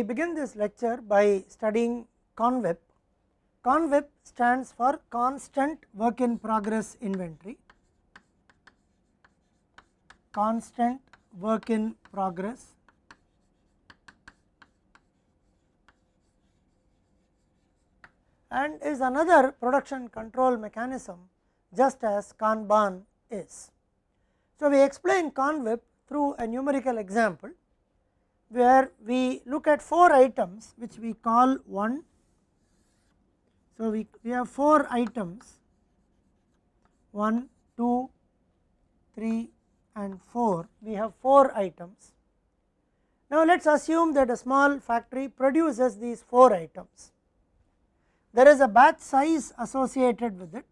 we begin this lecture by studying CONWIP. CONWIP stands for constant work in progress inventory, constant work in progress and is another production control mechanism just as Kanban is. So, we explain CONWIP through a numerical example where we look at 4 items which we call 1. So, we have 4 items 1, 2, 3 and 4, we have 4 items. Now, let us assume that a small factory produces these 4 items. There is a batch size associated with it.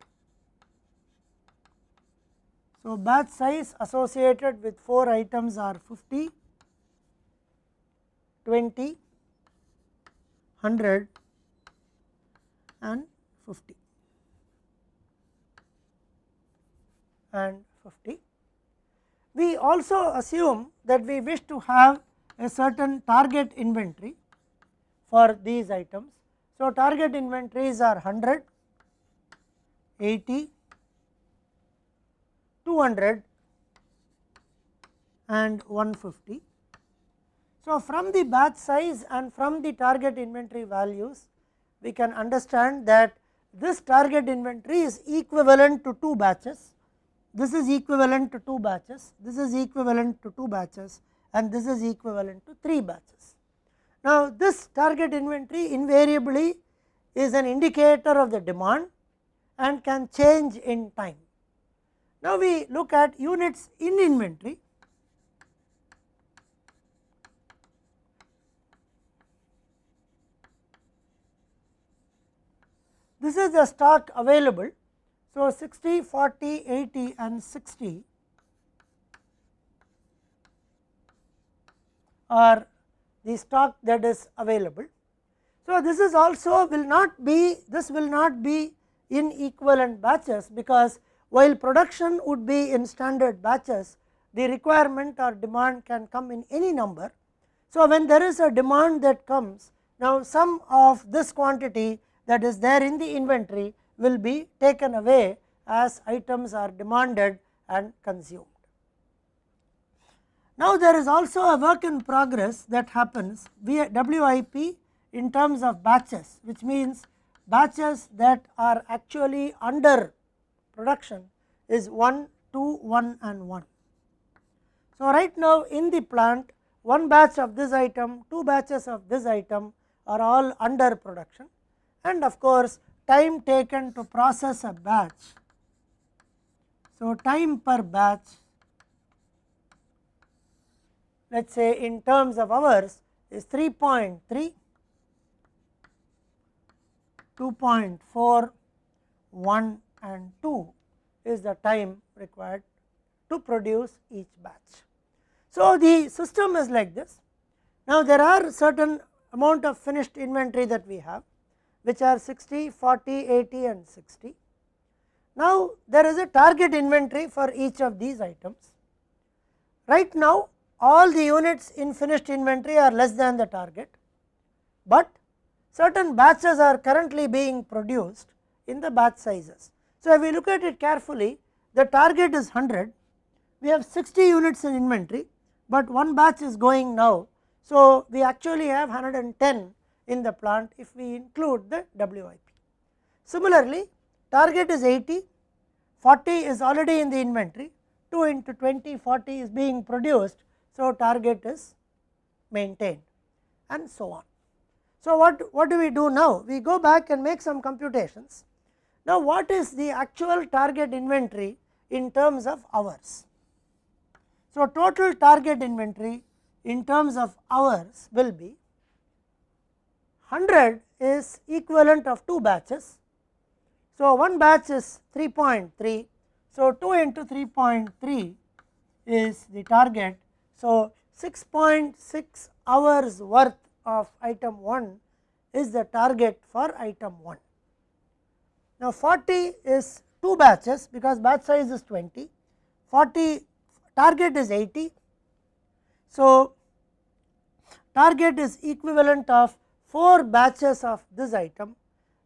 So, batch size associated with 4 items are 50, 20, 100 and 50 and 50. We also assume that we wish to have a certain target inventory for these items. So, target inventories are 100, 80, 200 and 150. So, from the batch size and from the target inventory values, we can understand that this target inventory is equivalent to 2 batches, this is equivalent to 2 batches, this is equivalent to 2 batches and this is equivalent to 3 batches. Now, this target inventory invariably is an indicator of the demand and can change in time. Now, we look at units in inventory. This is the stock available. So, 60, 40, 80 and 60 are the stock that is available. So, this is also will not be in equivalent batches, because while production would be in standard batches, the requirement or demand can come in any number. So, when there is a demand that comes, now some of this quantity that is there in the inventory will be taken away as items are demanded and consumed. Now, there is also a work in progress that happens via WIP in terms of batches, which means batches that are actually under production is 1, 2, 1 and 1. So, right now in the plant, 1 batch of this item, 2 batches of this item are all under production, and of course, time taken to process a batch. So, time per batch, let us say in terms of hours is 3.3, 2.4, 1 and 2 is the time required to produce each batch. So, the system is like this. Now, there are certain amount of finished inventory that we have, which are 60, 40, 80 and 60. Now, there is a target inventory for each of these items. Right now, all the units in finished inventory are less than the target, but certain batches are currently being produced in the batch sizes. So, if we look at it carefully, the target is 100, we have 60 units in inventory, but 1 batch is going now. So, we actually have 110 in the plant if we include the WIP. Similarly, target is 80, 40 is already in the inventory, 2 into 20, 40 is being produced. So, target is maintained and so on. So, what do we do now? We go back and make some computations. Now, what is the actual target inventory in terms of hours? So, total target inventory in terms of hours will be 100 is equivalent of 2 batches. So, 1 batch is 3.3. So, 2 into 3.3 is the target. So, 6.6 hours worth of item 1 is the target for item 1. Now, 40 is 2 batches, because batch size is 20, 40 target is 80. So, target is equivalent of 4 batches of this item,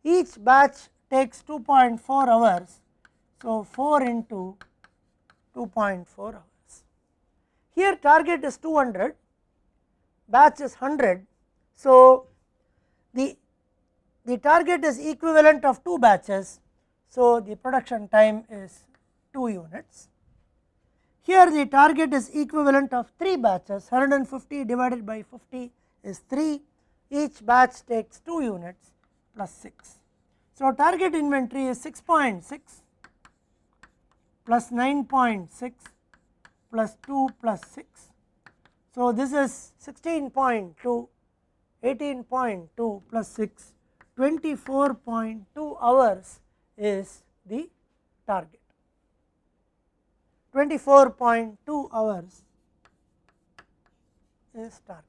each batch takes 2.4 hours. So, 4 into 2.4 hours. Here target is 200, batch is 100. So, the target is equivalent of 2 batches. So, the production time is 2 units. Here the target is equivalent of 3 batches, 150 divided by 50 is 3, each batch takes 2 units plus 6. So, target inventory is 6.6 plus 9.6 plus 2 plus 6. So, this is 16.2, 18.2 plus 6, 24.2 hours is the target. 24.2 hours is target.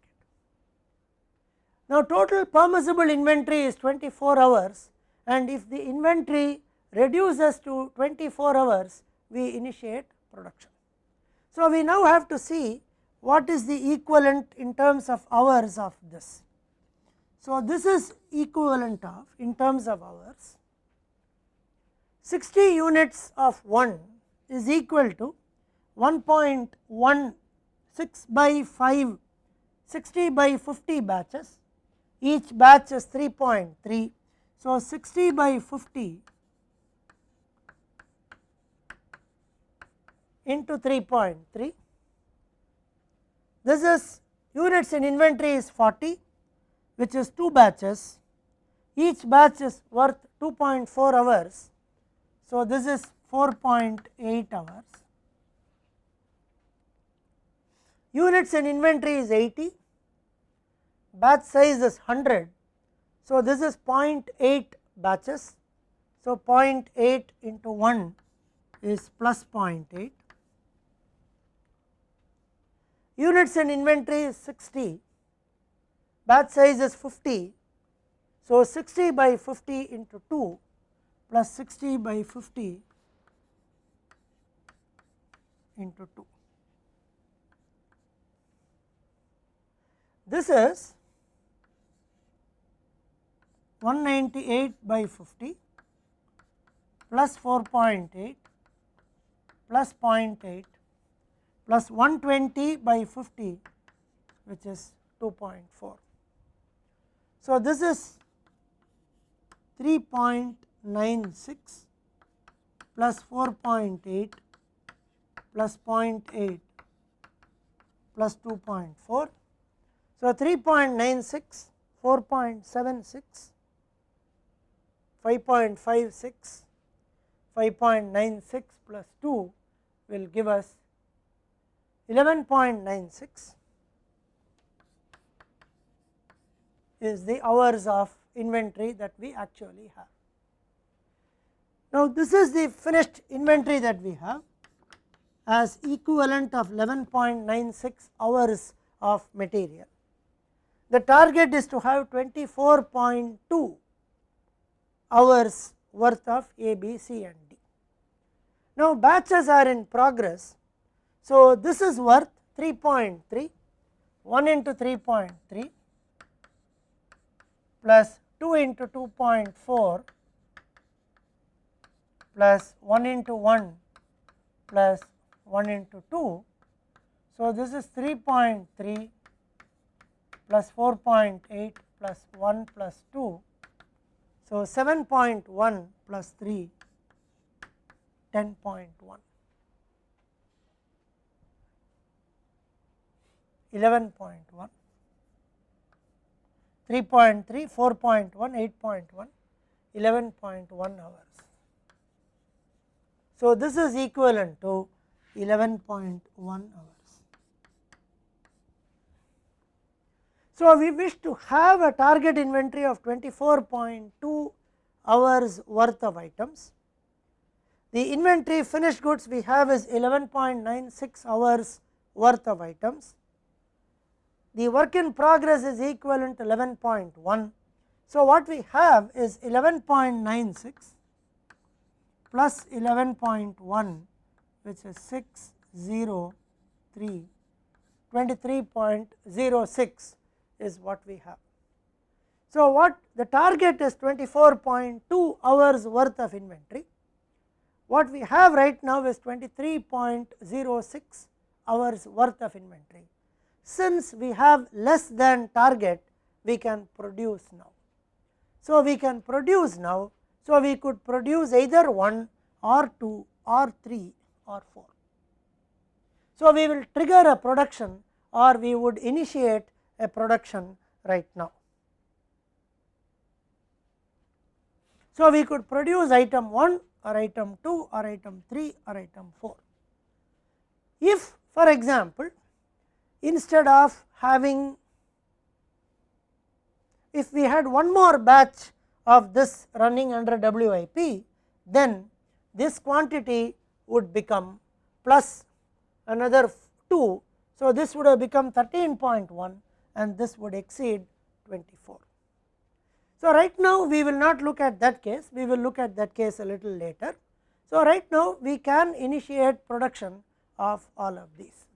Now, total permissible inventory is 24 hours, and if the inventory reduces to 24 hours, we initiate production. So, we now have to see what is the equivalent in terms of hours of this. So, this is equivalent of in terms of hours 60 units of 1 is equal to 1.16 by 5 60 by 50 batches, each batch is 3.3. So, 60 by 50 into 3.3, this is units in inventory is 40, which is 2 batches, each batch is worth 2.4 hours. So, this is 4.8 hours. Units in inventory is 80, batch size is 100. So, this is 0.8 batches. So, 0.8 into 1 is plus 0.8. Units in inventory is 60, batch size is 50. So, 60 by 50 into 2 plus 60 by 50 into 2. This is 198 by 50 plus 4.8 plus 0.8 plus 120 by 50, which is 2.4. So, this is 3.96 plus 4.8 plus 0.8 plus 2.4. So, 3.96, 4.76, 5.56, 5.96 plus 2 will give us 11.96 is the hours of inventory that we actually have. Now, this is the finished inventory that we have as equivalent of 11.96 hours of material. The target is to have 24.2 hours worth of A, B, C and D. Now, batches are in progress. So, this is worth 3.3, 1 into 3.3 plus 2 into 2.4 plus 1 into 1 plus 1 into 2. So, this is 3.3 plus 4.8 plus 1 plus 2. So, 7.1 plus 3, 10.1. 11.1, 3.3, 4.1, 8.1, 11.1 hours. So, this is equivalent to 11.1 hours. So, we wish to have a target inventory of 24.2 hours worth of items. The inventory finished goods we have is 11.96 hours worth of items. The work in progress is equivalent to 11.1. So, what we have is 11.96 plus 11.1, which is 603, 23.06 is what we have. So, what the target is 24.2 hours worth of inventory, what we have right now is 23.06 hours worth of inventory. Since we have less than target, we can produce now. So, we can produce now, so we could produce either 1 or 2 or 3 or 4. So, we will trigger a production or we would initiate a production right now. So, we could produce item 1 or item 2 or item 3 or item 4. If for example, instead of having, if we had one more batch of this running under WIP, then this quantity would become plus another 2. So, this would have become 13.1 and this would exceed 24. So, right now we will not look at that case, we will look at that case a little later. So, right now we can initiate production of all of these.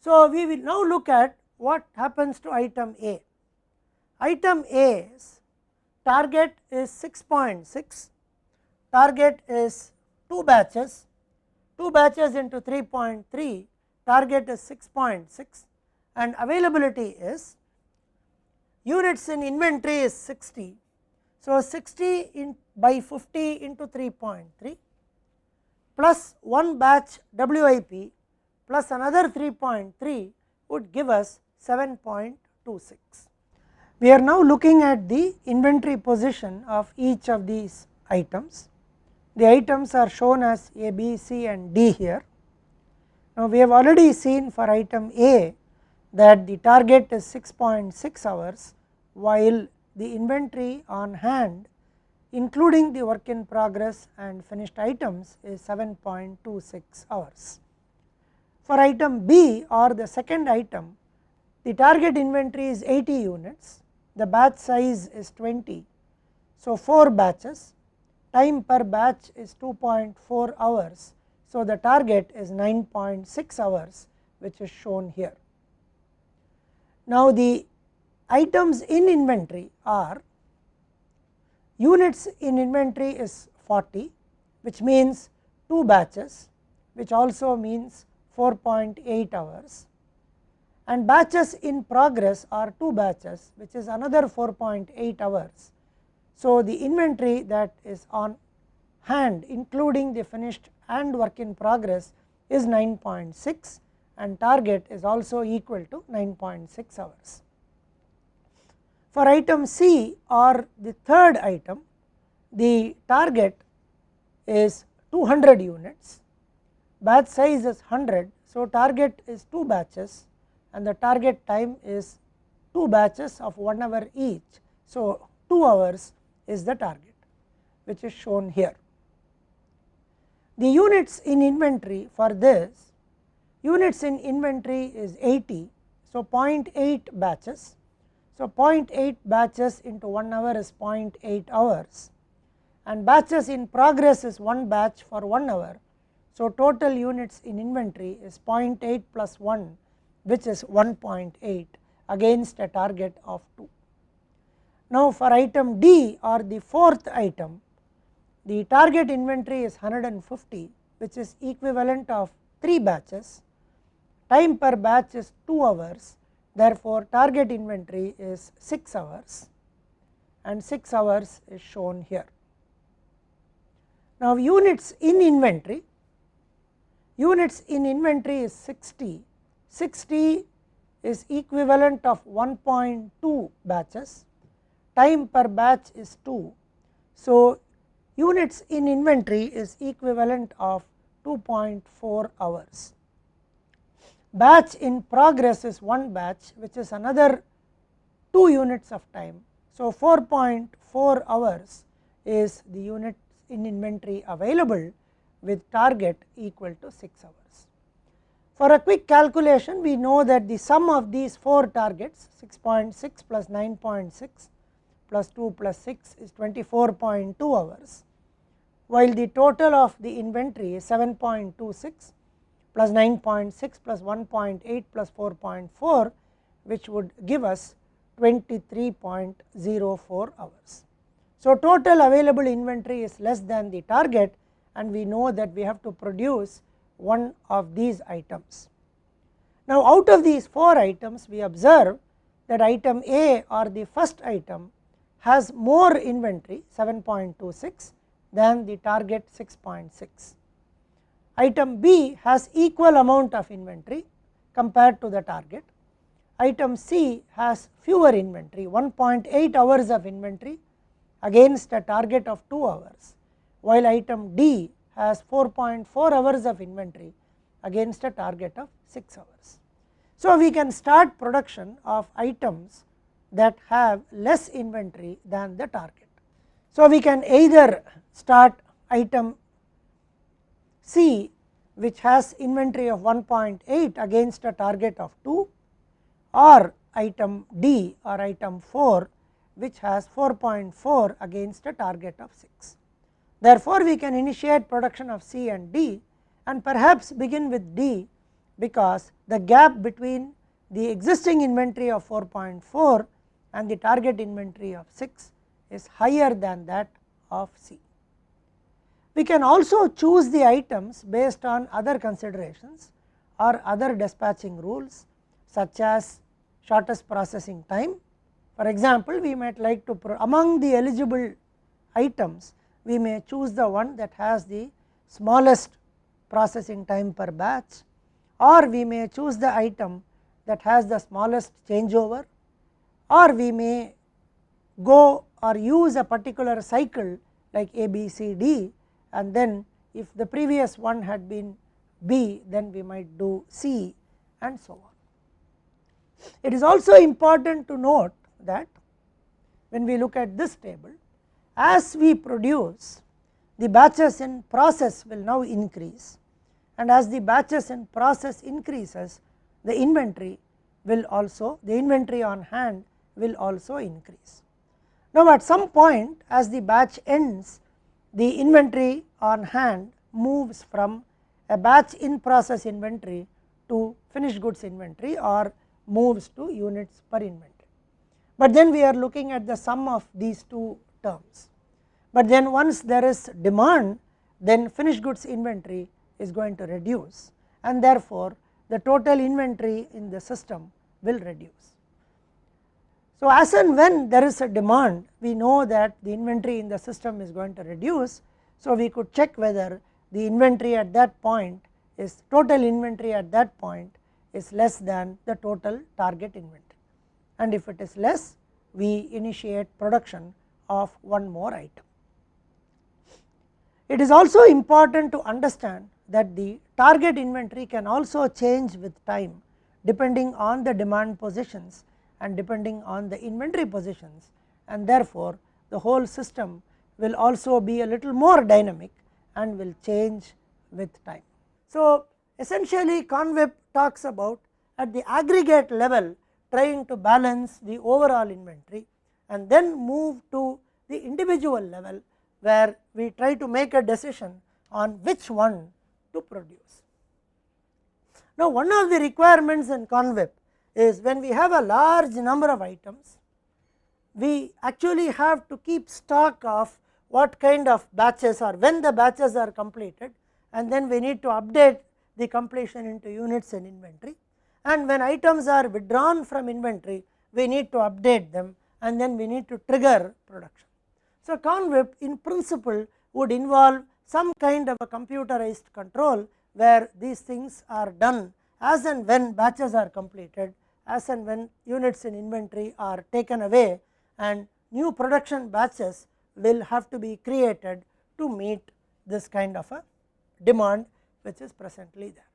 So, we will now look at what happens to item A. Item A's target is 6.6, target is 2 batches, 2 batches into 3.3, target is 6.6 and availability is, units in inventory is 60. So, 60 by 50 into 3.3 plus 1 batch WIP plus another 3.3 would give us 7.26. We are now looking at the inventory position of each of these items. The items are shown as A, B, C and D here. Now, we have already seen for item A that the target is 6.6 hours, while the inventory on hand including the work in progress and finished items is 7.26 hours. For item B or the second item, the target inventory is 80 units, the batch size is 20. So, 4 batches, time per batch is 2.4 hours. So, the target is 9.6 hours, which is shown here. Now, the items in inventory are, units in inventory is 40, which means 2 batches, which also means 4.8 hours, and batches in progress are 2 batches, which is another 4.8 hours. So, the inventory that is on hand including the finished and work in progress is 9.6 and target is also equal to 9.6 hours. For item C or the third item, the target is 200 units, batch size is 100. So, target is 2 batches and the target time is 2 batches of 1 hour each. So, 2 hours is the target, which is shown here. The units in inventory for this, units in inventory is 80. So, 0.8 batches. So, 0.8 batches into 1 hour is 0.8 hours and batches in progress is 1 batch for 1 hour. So, total units in inventory is 0.8 plus 1, which is 1.8 against a target of 2. Now, for item D or the fourth item, the target inventory is 150, which is equivalent of 3 batches, time per batch is 2 hours, therefore, target inventory is 6 hours and 6 hours is shown here. Now, units in inventory is 60, 60 is equivalent of 1.2 batches, time per batch is 2. So, units in inventory is equivalent of 2.4 hours. Batch in progress is 1 batch, which is another 2 units of time. So, 4.4 hours is the units in inventory available with target equal to 6 hours. For a quick calculation, we know that the sum of these 4 targets 6.6 plus 9.6 plus 2 plus 6 is 24.2 hours, while the total of the inventory is 7.26 plus 9.6 plus 1.8 plus 4.4, which would give us 23.04 hours. So, total available inventory is less than the target, and we know that we have to produce one of these items. Now, out of these 4 items, we observe that item A, or the first item, has more inventory 7.26 than the target 6.6. Item B has equal amount of inventory compared to the target. Item C has fewer inventory, 1.8 hours of inventory against a target of 2 hours, while item D has 4.4 hours of inventory against a target of 6 hours. So, we can start production of items that have less inventory than the target. So, we can either start item C, which has inventory of 1.8 against a target of 2, or item D, or item 4, which has 4.4 against a target of 6. Therefore, we can initiate production of C and D, and perhaps begin with D, because the gap between the existing inventory of 4.4 and the target inventory of 6 is higher than that of C. We can also choose the items based on other considerations or other dispatching rules, such as shortest processing time. For example, we might like to among the eligible items, we may choose the one that has the smallest processing time per batch, or we may choose the item that has the smallest changeover, or we may go or use a particular cycle like A, B, C, D, and then if the previous one had been B, then we might do C, and so on. It is also important to note that when we look at this table, as we produce, the batches in process will now increase, and as the batches in process increases, the inventory on hand will also increase. Now, at some point, as the batch ends, the inventory on hand moves from a batch in process inventory to finished goods inventory, or moves to units per inventory. But then we are looking at the sum of these two terms. But then once there is demand, then finished goods inventory is going to reduce, and therefore, the total inventory in the system will reduce. So, as and when there is a demand, we know that the inventory in the system is going to reduce. So, we could check whether the inventory at that point is total inventory at that point is less than the total target inventory, and if it is less, we initiate production of one more item. It is also important to understand that the target inventory can also change with time, depending on the demand positions and depending on the inventory positions, and therefore, the whole system will also be a little more dynamic and will change with time. So, essentially Conweb talks about at the aggregate level trying to balance the overall inventory, and then move to the individual level where we try to make a decision on which one to produce. Now, one of the requirements in Conweb is when we have a large number of items, we actually have to keep stock of what kind of batches or when the batches are completed, and then we need to update the completion into units in inventory, and when items are withdrawn from inventory, we need to update them, and then we need to trigger production. So, Conweb in principle would involve some kind of a computerized control where these things are done as and when batches are completed, as and when units in inventory are taken away, and new production batches will have to be created to meet this kind of a demand which is presently there.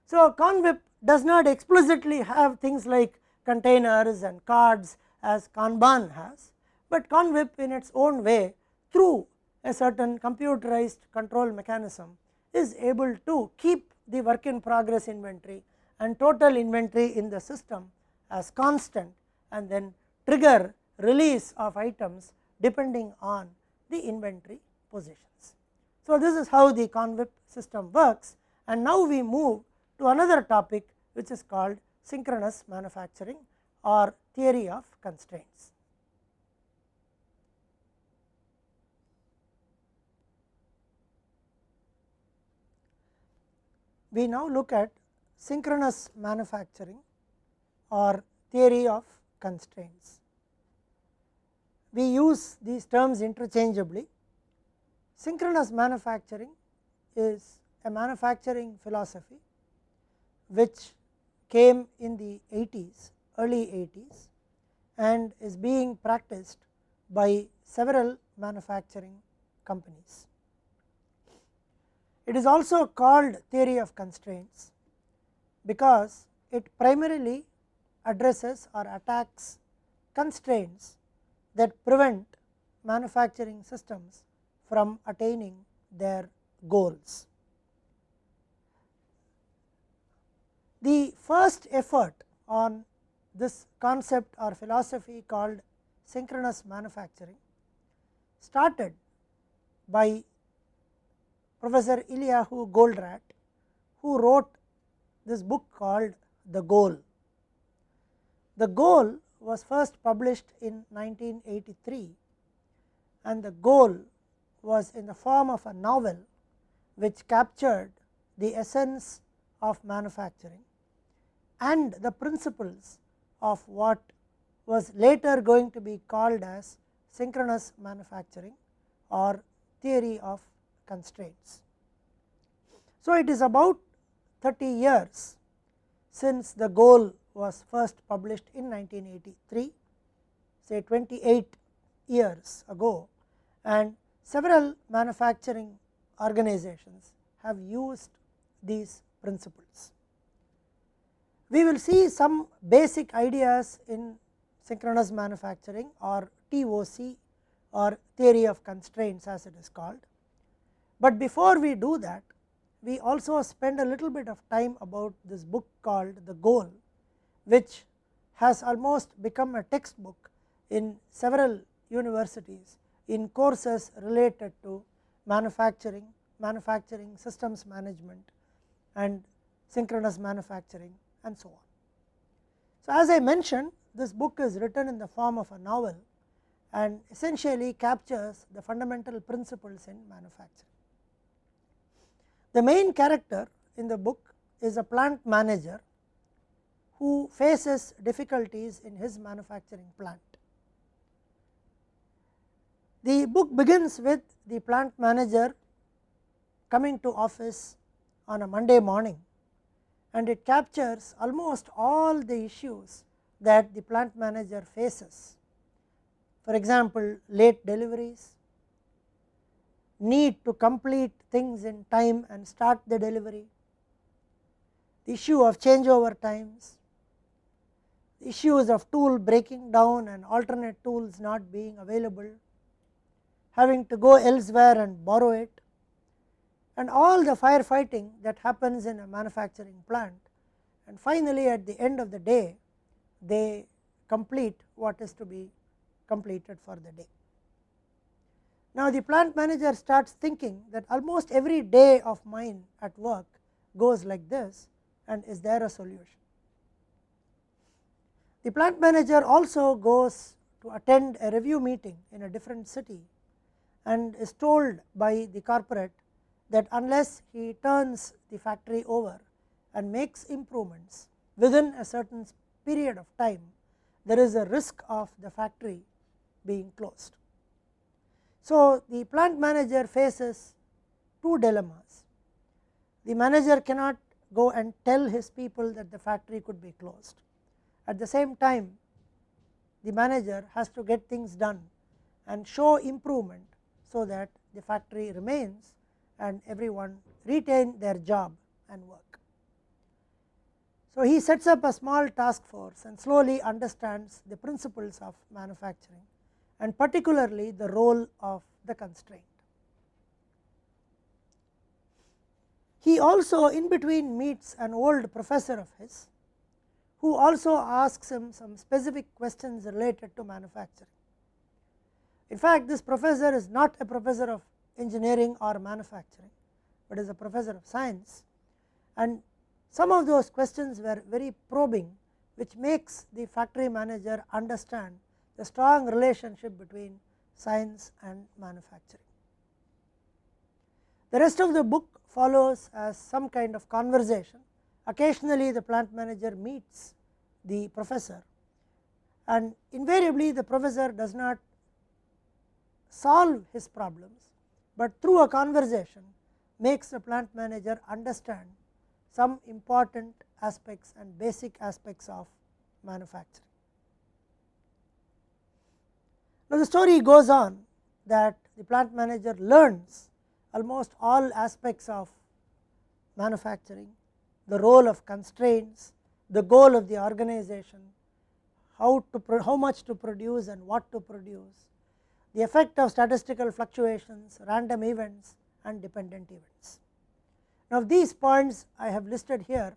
So, Conweb does not explicitly have things like containers and cards as Kanban has, but Conweb in its own way, through a certain computerized control mechanism, is able to keep the work in progress inventory and total inventory in the system as constant, and then trigger release of items depending on the inventory positions. So, this is how the Conweb system works, and now we move to another topic which is called synchronous manufacturing or theory of constraints. We now look at synchronous manufacturing or theory of constraints. We use these terms interchangeably. Synchronous manufacturing is a manufacturing philosophy which came in the 80s, early 80s, and is being practiced by several manufacturing companies. It is also called theory of constraints because it primarily addresses or attacks constraints that prevent manufacturing systems from attaining their goals. The first effort on this concept or philosophy called synchronous manufacturing started by Professor Eliyahu Goldratt, who wrote this book called The Goal. The Goal was first published in 1983, and the goal was in the form of a novel which captured the essence of manufacturing and the principles of what was later going to be called as synchronous manufacturing or theory of constraints. So, it is about 30 years since the goal was first published in 1983, say 28 years ago, and several manufacturing organizations have used these principles. We will see some basic ideas in synchronous manufacturing or TOC or theory of constraints as it is called. But before we do that, we also spend a little bit of time about this book called The Goal, which has almost become a textbook in several universities in courses related to manufacturing, manufacturing systems management, and synchronous manufacturing, and so on. So, as I mentioned, this book is written in the form of a novel and essentially captures the fundamental principles in manufacturing. The main character in the book is a plant manager who faces difficulties in his manufacturing plant. The book begins with the plant manager coming to office on a Monday morning, and it captures almost all the issues that the plant manager faces. For example, late deliveries, need to complete things in time and start the delivery, the issue of changeover times, the issues of tool breaking down and alternate tools not being available, having to go elsewhere and borrow it, and all the firefighting that happens in a manufacturing plant, and finally at the end of the day they complete what is to be completed for the day. Now, the plant manager starts thinking that almost every day of mine at work goes like this, and is there a solution? The plant manager also goes to attend a review meeting in a different city and is told by the corporate that unless he turns the factory over and makes improvements within a certain period of time, there is a risk of the factory being closed. So, the plant manager faces two dilemmas. The manager cannot go and tell his people that the factory could be closed. At the same time, the manager has to get things done and show improvement so that the factory remains and everyone retain their job and work. So, he sets up a small task force and slowly understands the principles of manufacturing, and particularly the role of the constraint. He also in between meets an old professor of his who also asks him some specific questions related to manufacturing. In fact, this professor is not a professor of engineering or manufacturing, but is a professor of science, and some of those questions were very probing which makes the factory manager understand the strong relationship between science and manufacturing. The rest of the book follows as some kind of conversation. Occasionally the plant manager meets the professor, and invariably the professor does not solve his problems, but through a conversation makes the plant manager understand some important aspects and basic aspects of manufacturing. Now, the story goes on that the plant manager learns almost all aspects of manufacturing, the role of constraints, the goal of the organization, how much to produce and what to produce, the effect of statistical fluctuations, random events and dependent events. Now, these points I have listed here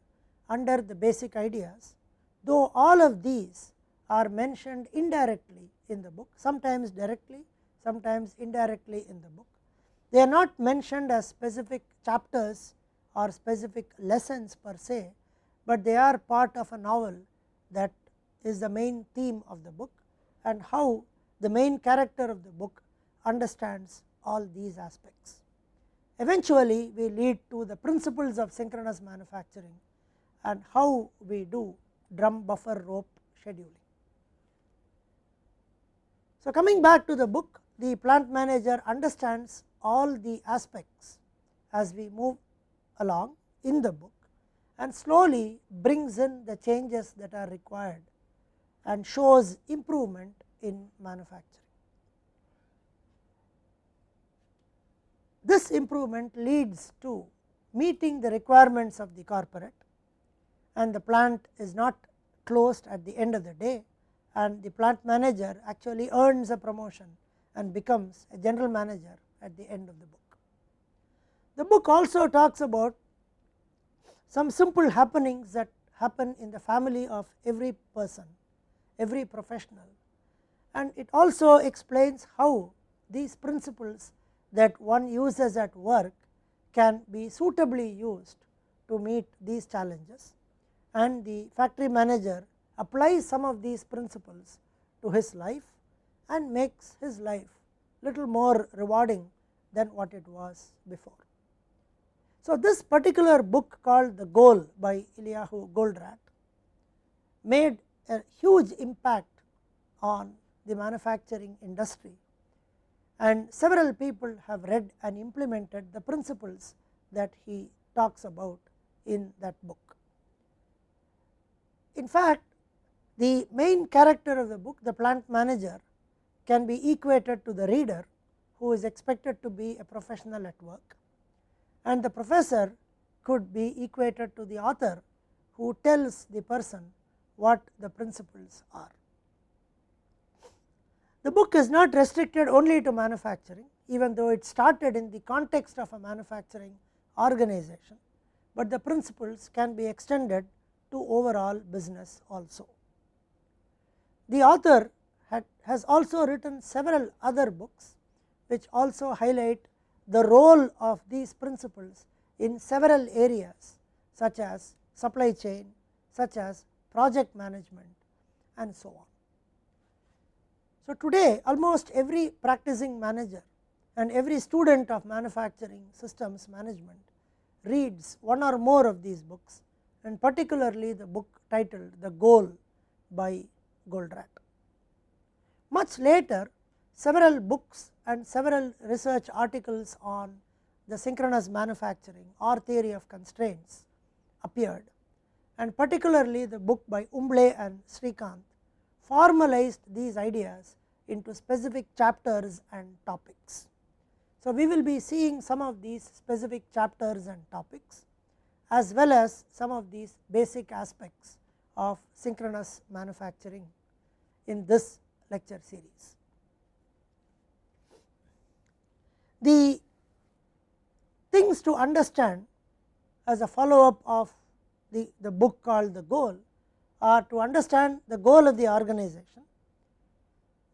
under the basic ideas, though all of these are mentioned indirectly in the book, sometimes directly, sometimes indirectly in the book. They are not mentioned as specific chapters or specific lessons per se, but they are part of a novel that is the main theme of the book, and how the main character of the book understands all these aspects. Eventually, we lead to the principles of synchronous manufacturing and how we do drum buffer rope scheduling. So, coming back to the book, the plant manager understands all the aspects as we move along in the book, and slowly brings in the changes that are required and shows improvement in manufacturing. This improvement leads to meeting the requirements of the corporate, and the plant is not closed at the end of the day, and the plant manager actually earns a promotion and becomes a general manager at the end of the book. The book also talks about some simple happenings that happen in the family of every person, every professional, and it also explains how these principles that one uses at work can be suitably used to meet these challenges, and the factory manager applies some of these principles to his life and makes his life little more rewarding than what it was before. So, this particular book called The Goal by Eliyahu Goldratt made a huge impact on the manufacturing industry, and several people have read and implemented the principles that he talks about in that book. In fact, the main character of the book, the plant manager, can be equated to the reader, who is expected to be a professional at work, and the professor could be equated to the author, who tells the person what the principles are. The book is not restricted only to manufacturing, even though it started in the context of a manufacturing organization, but the principles can be extended to overall business also. The author has also written several other books which also highlight the role of these principles in several areas, such as supply chain, such as project management and so on. So, today almost every practicing manager and every student of manufacturing systems management reads one or more of these books, and particularly the book titled The Goal by Goldratt. Much later, several books and several research articles on the synchronous manufacturing or theory of constraints appeared, and particularly the book by Umble and Srikanth formalized these ideas into specific chapters and topics. So, we will be seeing some of these specific chapters and topics, as well as some of these basic aspects of synchronous manufacturing in this lecture series. The things to understand as a follow up of the book called The Goal are to understand the goal of the organization,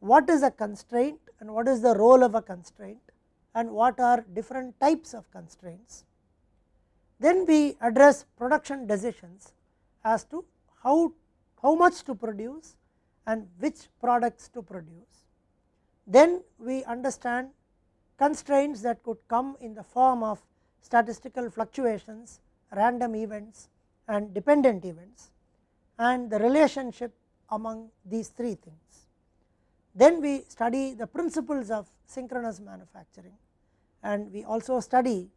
what is a constraint and what is the role of a constraint, and what are different types of constraints. Then we address production decisions as to how how much to produce and which products to produce. Then we understand constraints that could come in the form of statistical fluctuations, random events and dependent events, and the relationship among these three things. Then we study the principles of synchronous manufacturing, and we also study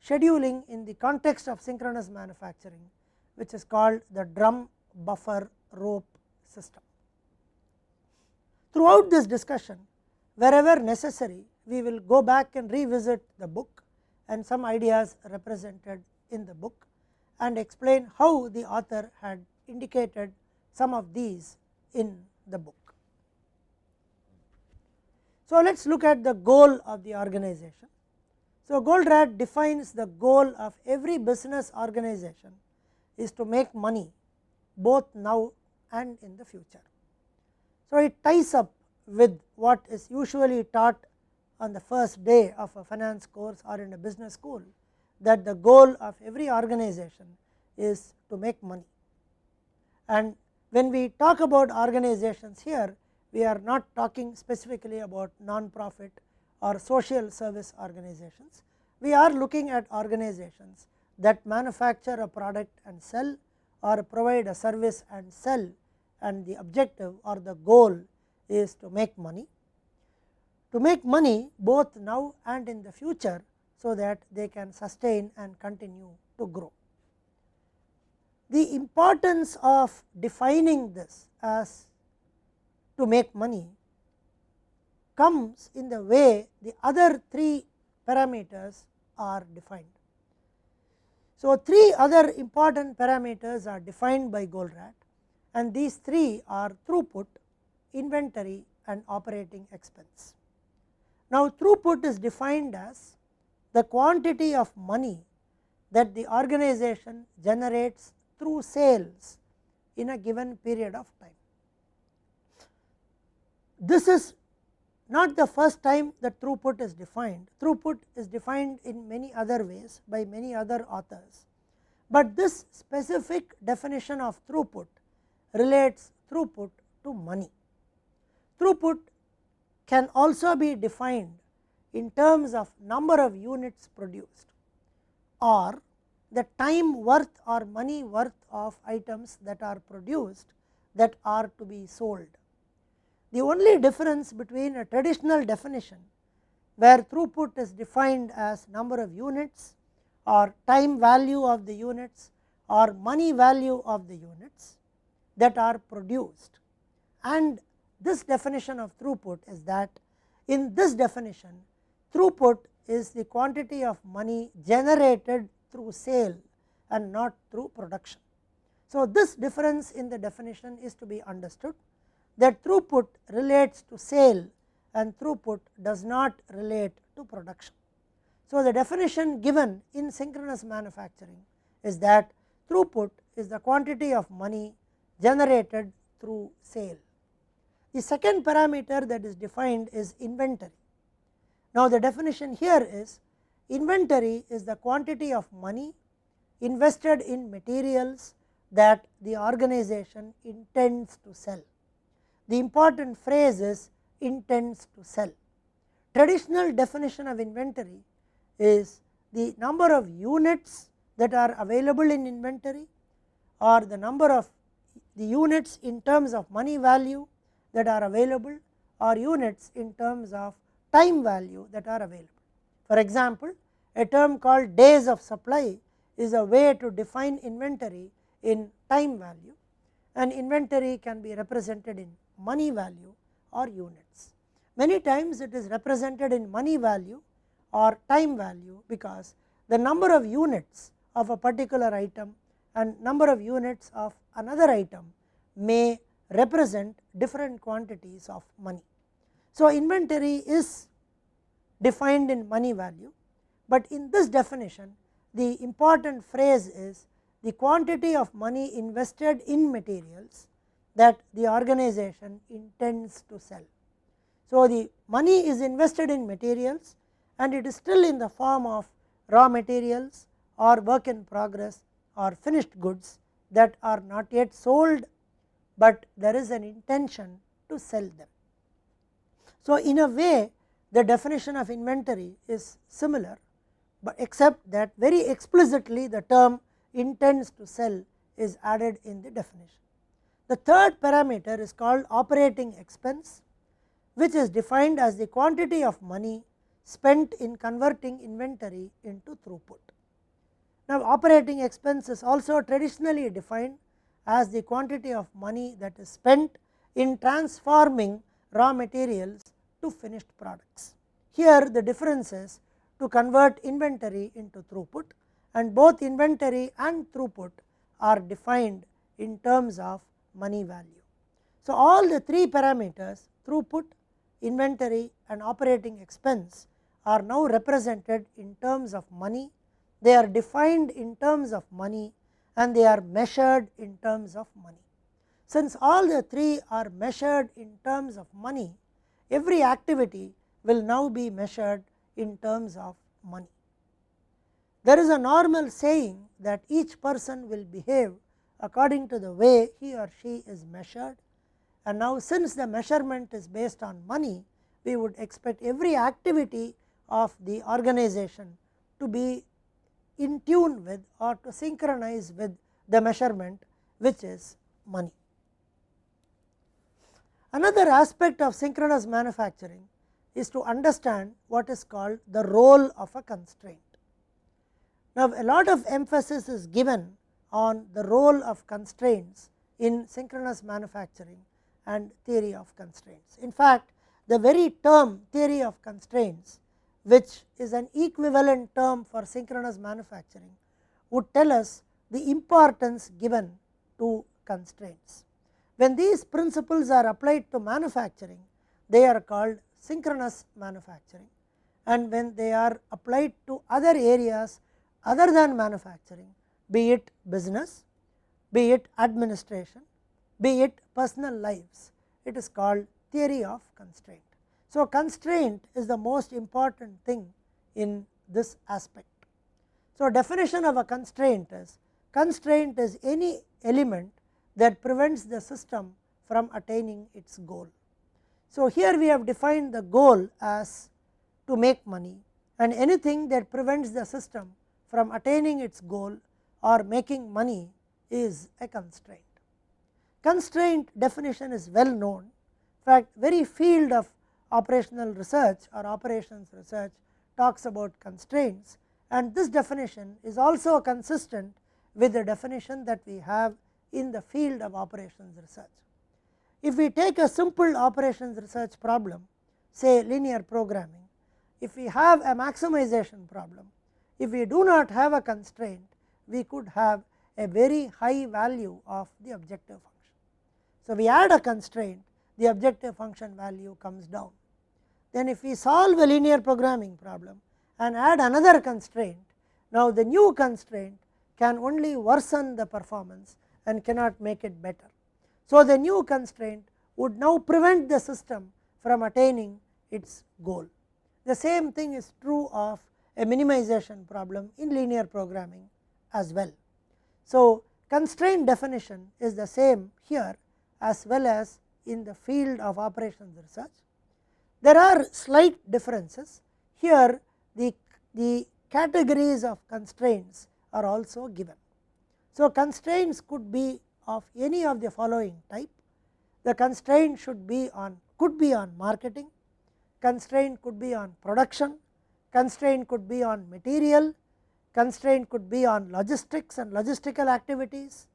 scheduling in the context of synchronous manufacturing, which is called the drum buffer rope system. Throughout this discussion, wherever necessary, we will go back and revisit the book and some ideas represented in the book and explain how the author had indicated some of these in the book. So, let us look at the goal of the organization. So, Goldratt defines the goal of every business organization is to make money both now and in the future. So, it ties up with what is usually taught on the first day of a finance course or in a business school, that the goal of every organization is to make money. And when we talk about organizations here, we are not talking specifically about non-profit or social service organizations. We are looking at organizations that manufacture a product and sell, or provide a service and sell, and the objective or the goal is to make money. To make money both now and in the future, so that they can sustain and continue to grow. The importance of defining this as to make money comes in the way the other three parameters are defined. So, three other important parameters are defined by Goldratt, and these three are throughput, inventory and operating expense. Now, throughput is defined as the quantity of money that the organization generates through sales in a given period of time. This is not the first time that throughput is defined. Throughput is defined in many other ways by many other authors, but this specific definition of throughput relates throughput to money. Throughput can also be defined in terms of number of units produced, or the time worth or money worth of items that are produced that are to be sold. The only difference between a traditional definition, where throughput is defined as number of units or time value of the units or money value of the units that are produced, and this definition of throughput is that in this definition, throughput is the quantity of money generated through sale and not through production. So, this difference in the definition is to be understood, that throughput relates to sale and throughput does not relate to production. So, the definition given in synchronous manufacturing is that throughput is the quantity of money generated through sale. The second parameter that is defined is inventory. Now, the definition here is inventory is the quantity of money invested in materials that the organization intends to sell. The important phrase is intends to sell. Traditional definition of inventory is the number of units that are available in inventory, or the number of the units in terms of money value that are available, or units in terms of time value that are available. For example, a term called days of supply is a way to define inventory in time value, and inventory can be represented in money value or units. Many times it is represented in money value or time value, because the number of units of a particular item and number of units of another item may represent different quantities of money. So, inventory is defined in money value, but in this definition the important phrase is the quantity of money invested in materials that the organization intends to sell. So, the money is invested in materials and it is still in the form of raw materials or work in progress or finished goods that are not yet sold but there is an intention to sell them. So, in a way the definition of inventory is similar, but except that very explicitly the term intends to sell is added in the definition. The third parameter is called operating expense, which is defined as the quantity of money spent in converting inventory into throughput. Now, operating expense is also traditionally defined as the quantity of money that is spent in transforming raw materials to finished products. Here the difference is to convert inventory into throughput, and both inventory and throughput are defined in terms of money value. So, all the three parameters, throughput, inventory and operating expense, are now represented in terms of money. They are defined in terms of money and they are measured in terms of money. Since all the three are measured in terms of money, every activity will now be measured in terms of money. There is a normal saying that each person will behave according to the way he or she is measured, and now since the measurement is based on money, we would expect every activity of the organization to be in tune with or to synchronize with the measurement, which is money. Another aspect of synchronous manufacturing is to understand what is called the role of a constraint. Now, a lot of emphasis is given on the role of constraints in synchronous manufacturing and theory of constraints. In fact, the very term theory of constraints, which is an equivalent term for synchronous manufacturing, would tell us the importance given to constraints. When these principles are applied to manufacturing, they are called synchronous manufacturing, and when they are applied to other areas other than manufacturing, be it business, be it administration, be it personal lives, it is called theory of constraint. So, constraint is the most important thing in this aspect. So, definition of a constraint is any element that prevents the system from attaining its goal. So, here we have defined the goal as to make money, and anything that prevents the system from attaining its goal or making money is a constraint. Constraint definition is well known. In fact, very field of operational research or operations research talks about constraints, and this definition is also consistent with the definition that we have in the field of operations research. If we take a simple operations research problem, say linear programming, if we have a maximization problem, if we do not have a constraint, we could have a very high value of the objective function. So, we add a constraint, the objective function value comes down. Then if we solve a linear programming problem and add another constraint, now the new constraint can only worsen the performance and cannot make it better. So, the new constraint would now prevent the system from attaining its goal. The same thing is true of a minimization problem in linear programming as well. So, constraint definition is the same here as well as in the field of operations research. There are slight differences here. The categories of constraints are also given. So, constraints could be of any of the following type. The constraint could be on marketing, constraint could be on production, constraint could be on material, constraint could be on logistics and logistical activities,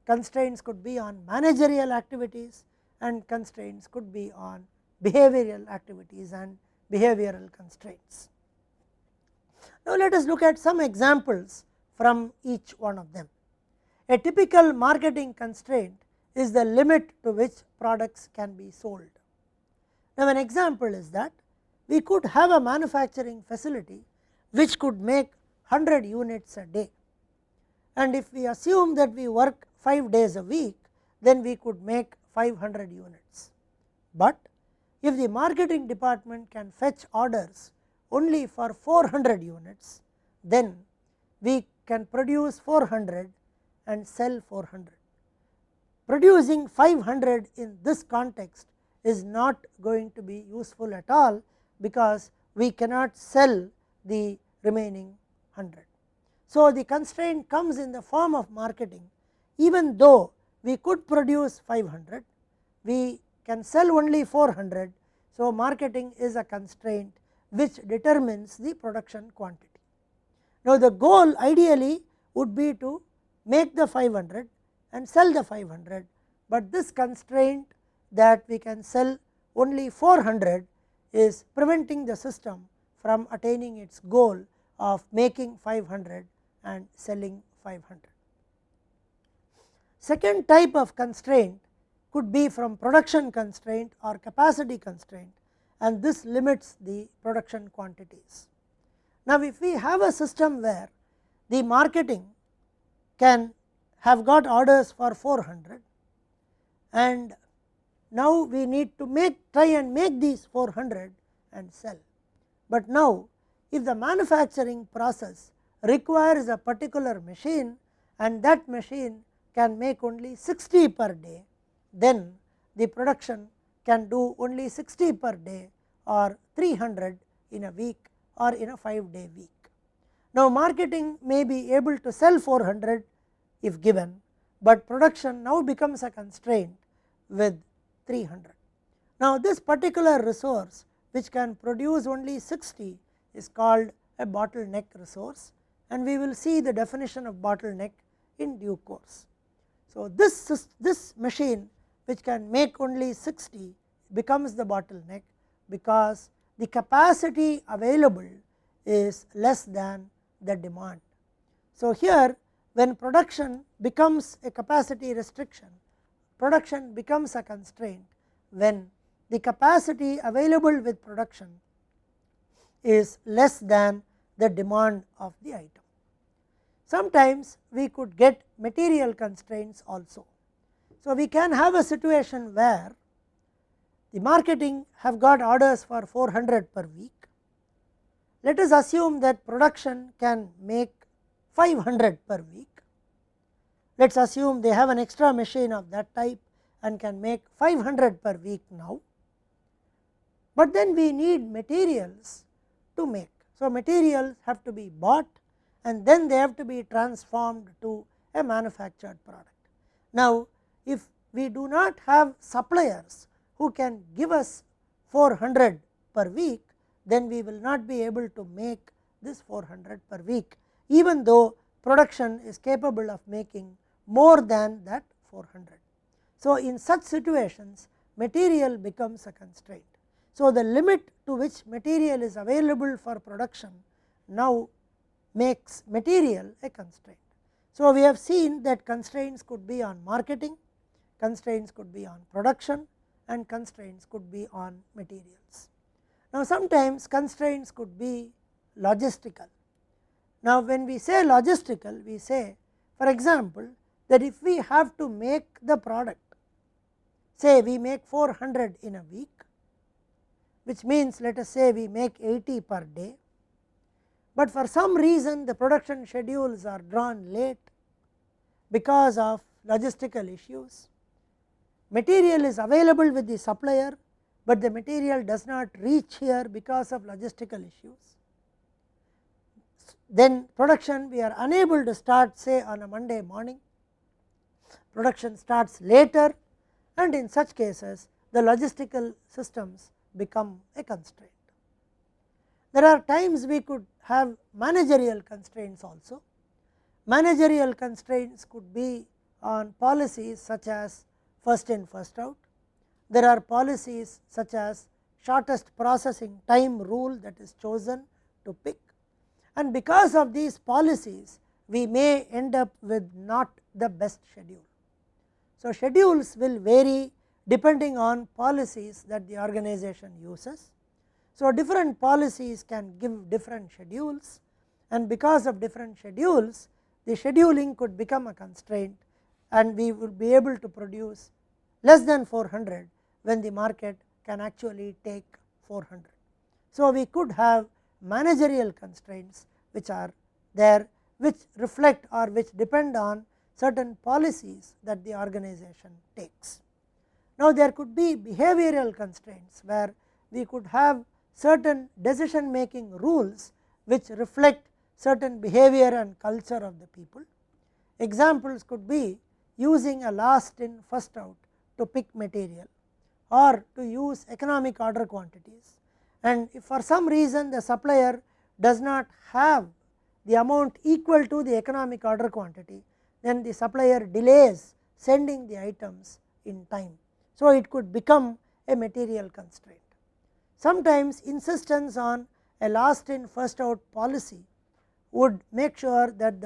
constraints could be on managerial activities, and constraints could be on behavioral activities and behavioral constraints. Now, let us look at some examples from each one of them. A typical marketing constraint is the limit to which products can be sold. Now, an example is that we could have a manufacturing facility which could make 100 units a day, and if we assume that we work 5 days a week, then we could make 500 units. But if the marketing department can fetch orders only for 400 units, then we can produce 400 and sell 400. producing 500 in this context is not going to be useful at all, because we cannot sell the remaining 100. So, the constraint comes in the form of marketing. Even though we could produce 500, we can sell only 400. So, marketing is a constraint which determines the production quantity. Now, the goal ideally would be to make the 500 and sell the 500, but this constraint that we can sell only 400 is preventing the system from attaining its goal of making 500 and selling 500. Second type of constraint could be from production constraint or capacity constraint, and this limits the production quantities. Now, if we have a system where the marketing can have got orders for 400, and now we need to try and make these 400 and sell. But now, if the manufacturing process requires a particular machine and that machine can make only 60 per day, then the production can do only 60 per day or 300 in a week or in a 5-day week. Now, marketing may be able to sell 400 if given, but production now becomes a constraint with 300. Now, this particular resource which can produce only 60 is called a bottleneck resource, and we will see the definition of bottleneck in due course. So, this machine which can make only 60 becomes the bottleneck, because the capacity available is less than the demand. So, here when production becomes a capacity restriction, production becomes a constraint when the capacity available with production is less than the demand of the item. Sometimes we could get material constraints also. So, we can have a situation where the marketing have got orders for 400 per week. Let us assume that production can make 500 per week. Let us assume they have an extra machine of that type and can make 500 per week now, but then we need materials to make. So, materials have to be bought and then they have to be transformed to a manufactured product. Now, if we do not have suppliers who can give us 400 per week, then we will not be able to make this 400 per week, even though production is capable of making more than that 400. So, in such situations material becomes a constraint. So, the limit to which material is available for production now makes material a constraint. So, we have seen that constraints could be on marketing, constraints could be on production, and constraints could be on materials. Now, sometimes constraints could be logistical. Now, when we say logistical, we say, for example, that if we have to make the product, say we make 400 in a week, which means let us say we make 80 per day, but for some reason the production schedules are drawn late because of logistical issues. Material is available with the supplier, but the material does not reach here because of logistical issues. Then production we are unable to start, say on a Monday morning, production starts later, and in such cases the logistical systems become a constraint. There are times we could have managerial constraints also. Managerial constraints could be on policies such as first in first out. There are policies such as shortest processing time rule that is chosen to pick, and because of these policies we may end up with not the best schedule. So, schedules will vary depending on policies that the organization uses. So, different policies can give different schedules, and because of different schedules the scheduling could become a constraint, and we will be able to produce less than 400 when the market can actually take 400. So, we could have managerial constraints which are there, which reflect or which depend on certain policies that the organization takes. Now, there could be behavioral constraints where we could have certain decision making rules which reflect certain behavior and culture of the people. Examples could be using a last in first out to pick material, or to use economic order quantities, and if for some reason the supplier does not have the amount equal to the economic order quantity, then the supplier delays sending the items in time. So, it could become a material constraint. Sometimes insistence on a last in first out policy would make sure that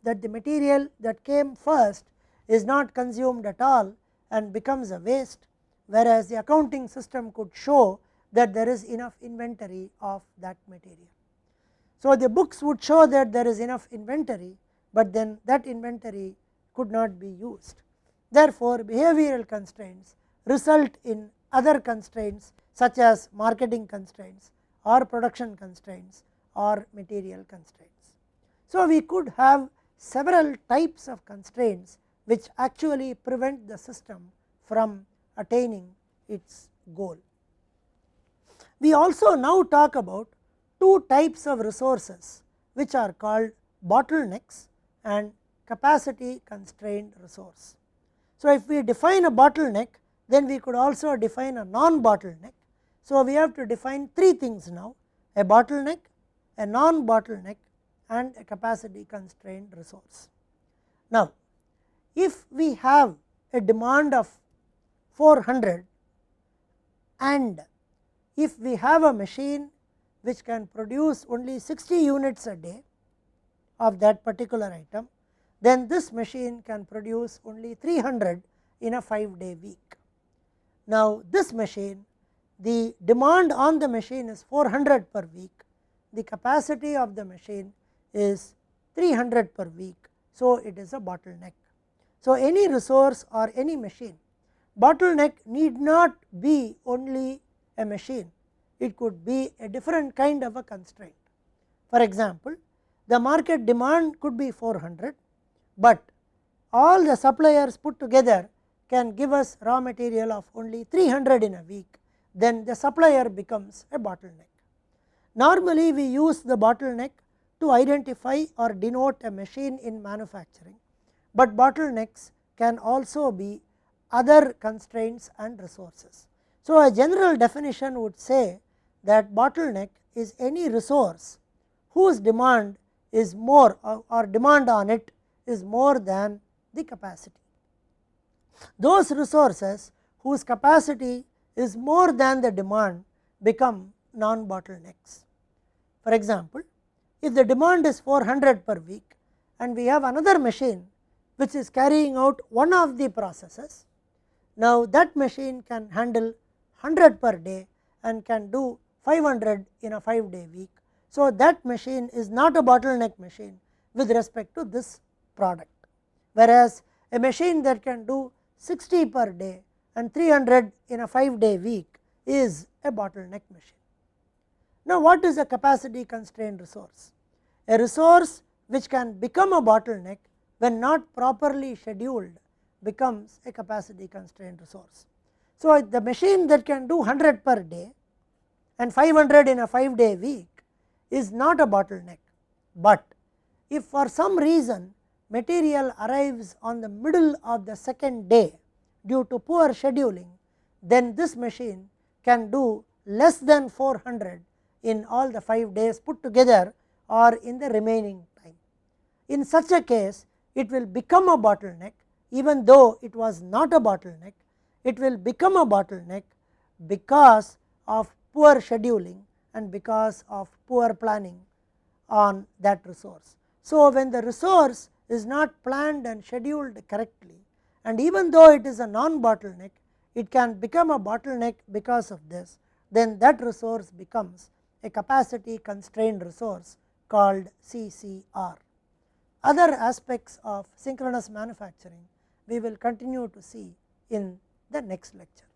the material that came first is not consumed at all and becomes a waste, whereas the accounting system could show that there is enough inventory of that material. So, the books would show that there is enough inventory, but then that inventory could not be used. Therefore, behavioral constraints result in other constraints such as marketing constraints or production constraints or material constraints. So, we could have several types of constraints which actually prevent the system from attaining its goal. We also now talk about two types of resources which are called bottlenecks and capacity constrained resource. So, if we define a bottleneck, then we could also define a non bottleneck. So, we have to define three things now: a bottleneck, a non bottleneck and a capacity constrained resource. Now, if we have a demand of 400 and if we have a machine which can produce only 60 units a day of that particular item, then this machine can produce only 300 in a 5-day week. Now, this machine, the demand on the machine is 400 per week, the capacity of the machine is 300 per week. So, it is a bottleneck. So, any resource or any machine, bottleneck need not be only a machine, it could be a different kind of a constraint. For example, the market demand could be 400, but all the suppliers put together can give us raw material of only 300 in a week, then the supplier becomes a bottleneck. Normally, we use the bottleneck to identify or denote a machine in manufacturing, but bottlenecks can also be other constraints and resources. So, a general definition would say that bottleneck is any resource whose demand is more or demand on it is more than the capacity. Those resources whose capacity is more than the demand become non bottlenecks. For example, if the demand is 400 per week and we have another machine which is carrying out one of the processes, now that machine can handle 100 per day and can do 500 in a 5-day week. So, that machine is not a bottleneck machine with respect to this product, whereas a machine that can do 60 per day and 300 in a 5-day week is a bottleneck machine. Now, what is a capacity constrained resource? A resource which can become a bottleneck when not properly scheduled becomes a capacity constrained resource. So, the machine that can do 100 per day and 500 in a 5-day week is not a bottleneck, but if for some reason material arrives on the middle of the second day due to poor scheduling, then this machine can do less than 400 in all the 5 days put together or in the remaining time. In such a case, it will become a bottleneck even though it was not a bottleneck. It will become a bottleneck because of poor scheduling and because of poor planning on that resource. So, when the resource is not planned and scheduled correctly, and even though it is a non bottleneck, it can become a bottleneck because of this, then that resource becomes a capacity constrained resource called CCR. Other aspects of synchronous manufacturing we will continue to see in the next lecture.